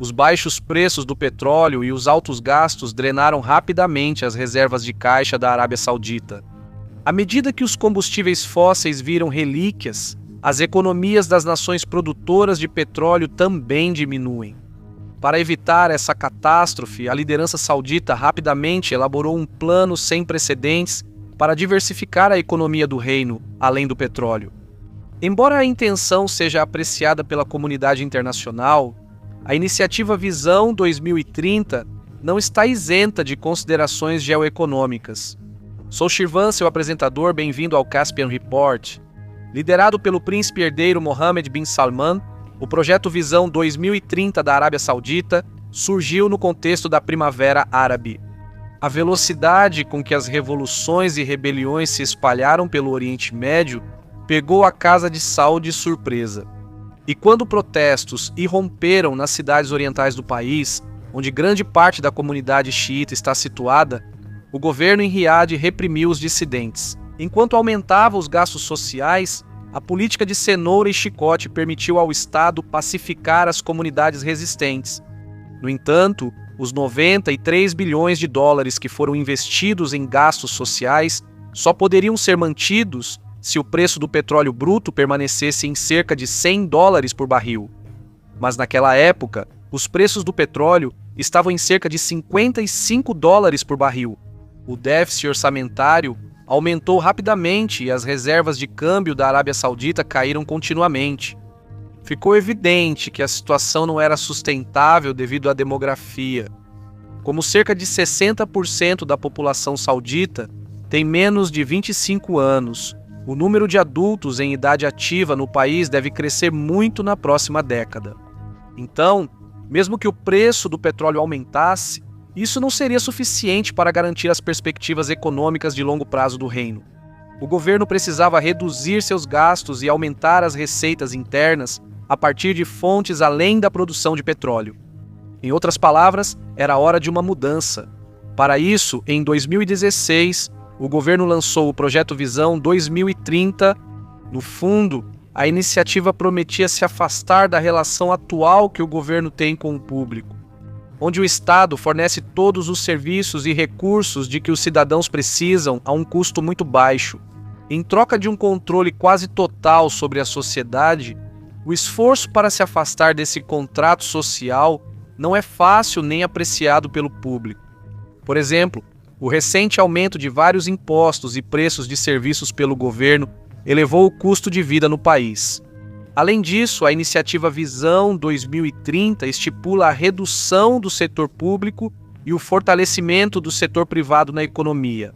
Os baixos preços do petróleo e os altos gastos drenaram rapidamente as reservas de caixa da Arábia Saudita. À medida que os combustíveis fósseis viram relíquias, as economias das nações produtoras de petróleo também diminuem. Para evitar essa catástrofe, a liderança saudita rapidamente elaborou um plano sem precedentes para diversificar a economia do reino, além do petróleo. Embora a intenção seja apreciada pela comunidade internacional, a iniciativa Visão 2030 não está isenta de considerações geoeconômicas. Sou Shirvan, seu apresentador, bem-vindo ao Caspian Report. Liderado pelo príncipe herdeiro Mohammed bin Salman, o projeto Visão 2030 da Arábia Saudita surgiu no contexto da Primavera Árabe. A velocidade com que as revoluções e rebeliões se espalharam pelo Oriente Médio pegou a Casa de Saud de surpresa. E quando protestos irromperam nas cidades orientais do país, onde grande parte da comunidade xiita está situada, o governo em Riad reprimiu os dissidentes. Enquanto aumentava os gastos sociais, a política de cenoura e chicote permitiu ao Estado pacificar as comunidades resistentes. No entanto, os 93 bilhões de dólares que foram investidos em gastos sociais só poderiam ser mantidos se o preço do petróleo bruto permanecesse em cerca de $100 por barril. Mas naquela época, os preços do petróleo estavam em cerca de $55 por barril. O déficit orçamentário aumentou rapidamente e as reservas de câmbio da Arábia Saudita caíram continuamente. Ficou evidente que a situação não era sustentável devido à demografia. Como cerca de 60% da população saudita tem menos de 25 anos, o número de adultos em idade ativa no país deve crescer muito na próxima década. Então, mesmo que o preço do petróleo aumentasse, isso não seria suficiente para garantir as perspectivas econômicas de longo prazo do reino. O governo precisava reduzir seus gastos e aumentar as receitas internas a partir de fontes além da produção de petróleo. Em outras palavras, era hora de uma mudança. Para isso, em 2016, o governo lançou o projeto Visão 2030. No fundo, a iniciativa prometia se afastar da relação atual que o governo tem com o público, onde o Estado fornece todos os serviços e recursos de que os cidadãos precisam a um custo muito baixo. Em troca de um controle quase total sobre a sociedade, o esforço para se afastar desse contrato social não é fácil nem apreciado pelo público. Por exemplo, o recente aumento de vários impostos e preços de serviços pelo governo elevou o custo de vida no país. Além disso, a iniciativa Visão 2030 estipula a redução do setor público e o fortalecimento do setor privado na economia.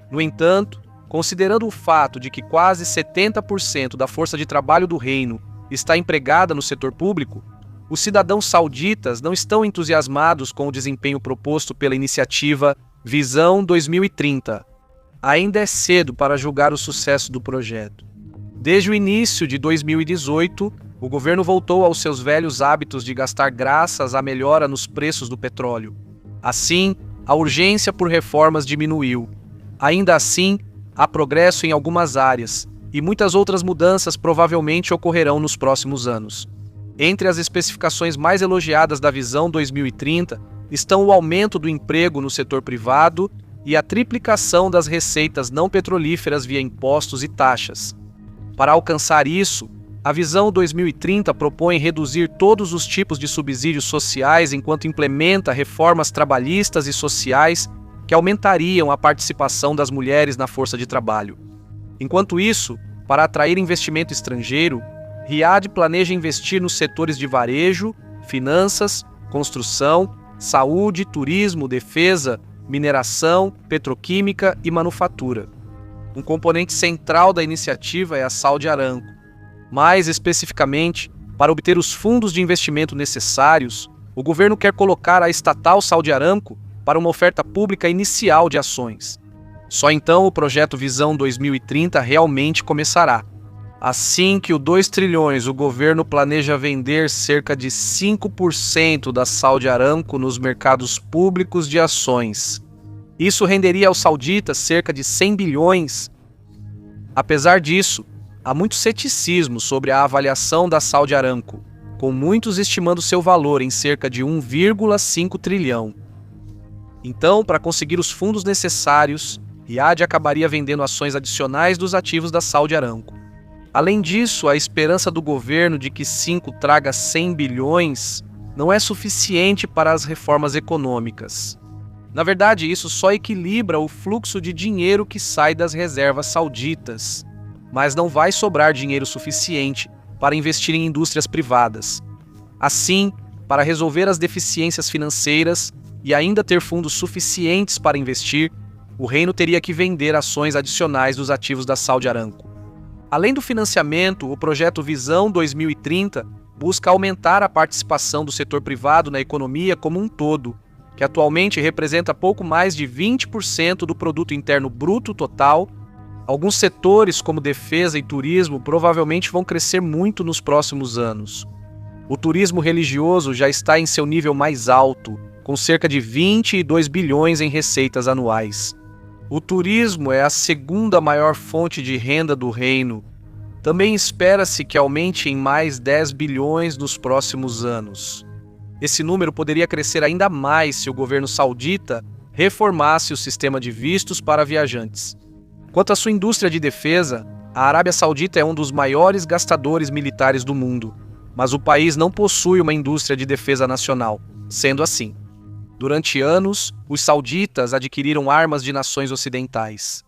No entanto, considerando o fato de que quase 70% da força de trabalho do reino está empregada no setor público, os cidadãos sauditas não estão entusiasmados com o desempenho proposto pela iniciativa Visão 2030. Ainda é cedo para julgar o sucesso do projeto. Desde o início de 2018, o governo voltou aos seus velhos hábitos de gastar graças à melhora nos preços do petróleo. Assim, a urgência por reformas diminuiu. Ainda assim, há progresso em algumas áreas, e muitas outras mudanças provavelmente ocorrerão nos próximos anos. Entre as especificações mais elogiadas da Visão 2030 estão o aumento do emprego no setor privado e a triplicação das receitas não petrolíferas via impostos e taxas. Para alcançar isso, a Visão 2030 propõe reduzir todos os tipos de subsídios sociais enquanto implementa reformas trabalhistas e sociais que aumentariam a participação das mulheres na força de trabalho. Enquanto isso, para atrair investimento estrangeiro, Riad planeja investir nos setores de varejo, finanças, construção, saúde, turismo, defesa, mineração, petroquímica e manufatura. Um componente central da iniciativa é a Saudi Aramco. Mais especificamente, para obter os fundos de investimento necessários, o governo quer colocar a estatal Saudi Aramco para uma oferta pública inicial de ações. Só então o projeto Visão 2030 realmente começará. Assim que o 2 trilhões, o governo planeja vender cerca de 5% da Saudi Aramco nos mercados públicos de ações. Isso renderia aos sauditas cerca de 100 bilhões. Apesar disso, há muito ceticismo sobre a avaliação da Saudi Aramco. com muitos estimando seu valor em cerca de 1,5 trilhão. Então, para conseguir os fundos necessários, Riad acabaria vendendo ações adicionais dos ativos da Saudi Aramco. Além disso, a esperança do governo de que 5 traga 100 bilhões não é suficiente para as reformas econômicas. Na verdade, isso só equilibra o fluxo de dinheiro que sai das reservas sauditas, mas não vai sobrar dinheiro suficiente para investir em indústrias privadas. Assim, para resolver as deficiências financeiras e ainda ter fundos suficientes para investir, o reino teria que vender ações adicionais dos ativos da Saudi Aramco. Além do financiamento, o projeto Visão 2030 busca aumentar a participação do setor privado na economia como um todo, que atualmente representa pouco mais de 20% do produto interno bruto total. Alguns setores, como defesa e turismo, provavelmente vão crescer muito nos próximos anos. O turismo religioso já está em seu nível mais alto, com cerca de 22 bilhões em receitas anuais. O turismo é a segunda maior fonte de renda do reino. Também espera-se que aumente em mais 10 bilhões nos próximos anos. Esse número poderia crescer ainda mais se o governo saudita reformasse o sistema de vistos para viajantes. Quanto à sua indústria de defesa, a Arábia Saudita é um dos maiores gastadores militares do mundo, mas o país não possui uma indústria de defesa nacional. Sendo assim, durante anos, os sauditas adquiriram armas de nações ocidentais.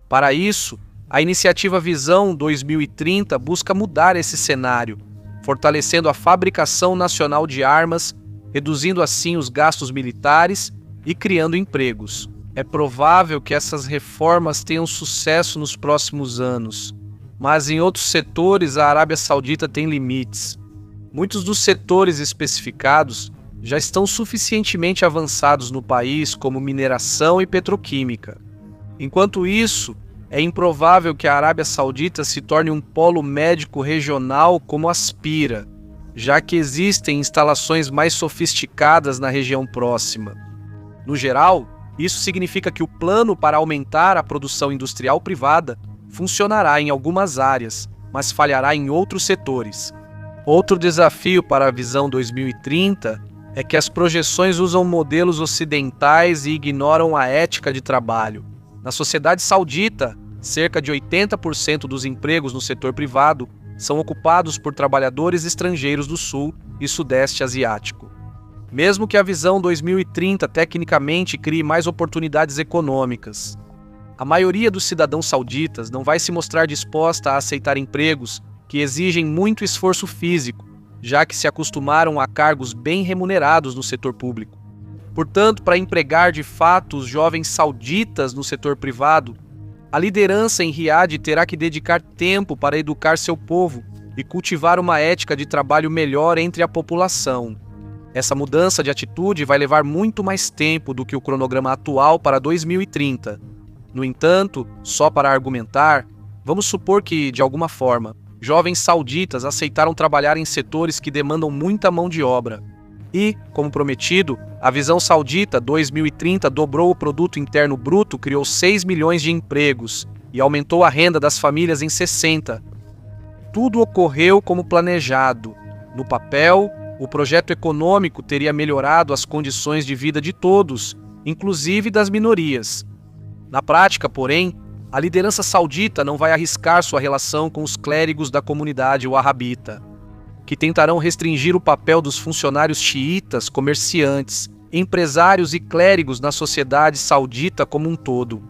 Para isso, a iniciativa Visão 2030 busca mudar esse cenário, fortalecendo a fabricação nacional de armas, reduzindo assim os gastos militares e criando empregos. É provável que essas reformas tenham sucesso nos próximos anos, mas em outros setores a Arábia Saudita tem limites. Muitos dos setores especificados já estão suficientemente avançados no país, como mineração e petroquímica. Enquanto isso, é improvável que a Arábia Saudita se torne um polo médico regional como aspira, já que existem instalações mais sofisticadas na região próxima. No geral, isso significa que o plano para aumentar a produção industrial privada funcionará em algumas áreas, mas falhará em outros setores. Outro desafio para a Visão 2030 é que as projeções usam modelos ocidentais e ignoram a ética de trabalho. Na sociedade saudita, cerca de 80% dos empregos no setor privado são ocupados por trabalhadores estrangeiros do Sul e Sudeste Asiático. Mesmo que a Visão 2030 tecnicamente crie mais oportunidades econômicas, a maioria dos cidadãos sauditas não vai se mostrar disposta a aceitar empregos que exigem muito esforço físico, já que se acostumaram a cargos bem remunerados no setor público. Portanto, para empregar de fato os jovens sauditas no setor privado, a liderança em Riad terá que dedicar tempo para educar seu povo e cultivar uma ética de trabalho melhor entre a população. Essa mudança de atitude vai levar muito mais tempo do que o cronograma atual para 2030. No entanto, só para argumentar, vamos supor que, de alguma forma, jovens sauditas aceitaram trabalhar em setores que demandam muita mão de obra. E, como prometido, a Visão Saudita 2030 dobrou o produto interno bruto, criou 6 milhões de empregos e aumentou a renda das famílias em 60. Tudo ocorreu como planejado. No papel, o projeto econômico teria melhorado as condições de vida de todos, inclusive das minorias. Na prática, porém, a liderança saudita não vai arriscar sua relação com os clérigos da comunidade wahhabita, que tentarão restringir o papel dos funcionários xiitas, comerciantes, empresários e clérigos na sociedade saudita como um todo.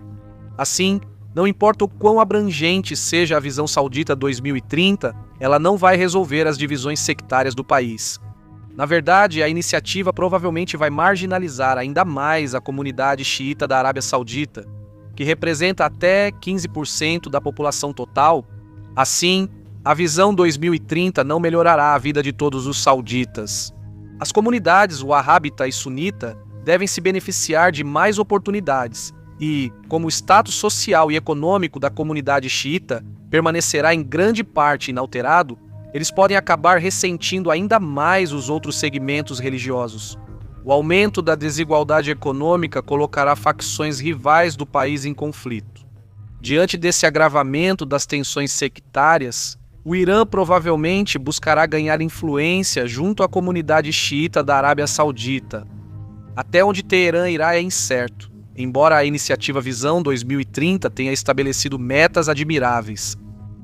Assim, não importa o quão abrangente seja a Visão Saudita 2030, ela não vai resolver as divisões sectárias do país. Na verdade, a iniciativa provavelmente vai marginalizar ainda mais a comunidade xiita da Arábia Saudita, que representa até 15% da população total. Assim, a Visão 2030 não melhorará a vida de todos os sauditas. As comunidades wahhabita e sunita devem se beneficiar de mais oportunidades e, como o status social e econômico da comunidade xiita permanecerá em grande parte inalterado, eles podem acabar ressentindo ainda mais os outros segmentos religiosos. O aumento da desigualdade econômica colocará facções rivais do país em conflito. Diante desse agravamento das tensões sectárias, O Irã provavelmente buscará ganhar influência junto à comunidade xiita da Arábia Saudita. Até onde Teherã irá é incerto, embora a iniciativa Visão 2030 tenha estabelecido metas admiráveis.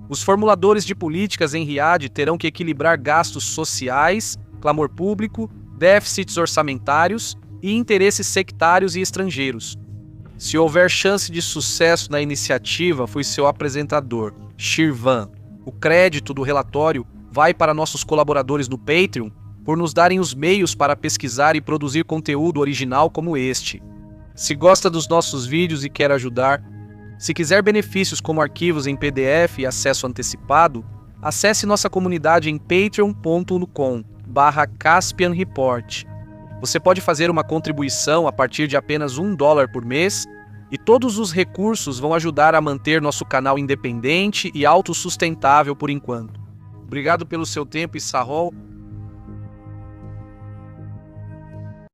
Os formuladores de políticas em Riad terão que equilibrar gastos sociais, clamor público, déficits orçamentários e interesses sectários e estrangeiros. Se houver chance de sucesso na iniciativa, fui seu apresentador, Shirvan. O crédito do relatório vai para nossos colaboradores no Patreon por nos darem os meios para pesquisar e produzir conteúdo original como este. Se gosta dos nossos vídeos e quer ajudar, se quiser benefícios como arquivos em PDF e acesso antecipado, acesse nossa comunidade em patreon.com/CaspianReport. Você pode fazer uma contribuição a partir de apenas $1 por mês e todos os recursos vão ajudar a manter nosso canal independente e autossustentável por enquanto. Obrigado pelo seu tempo e Sahol.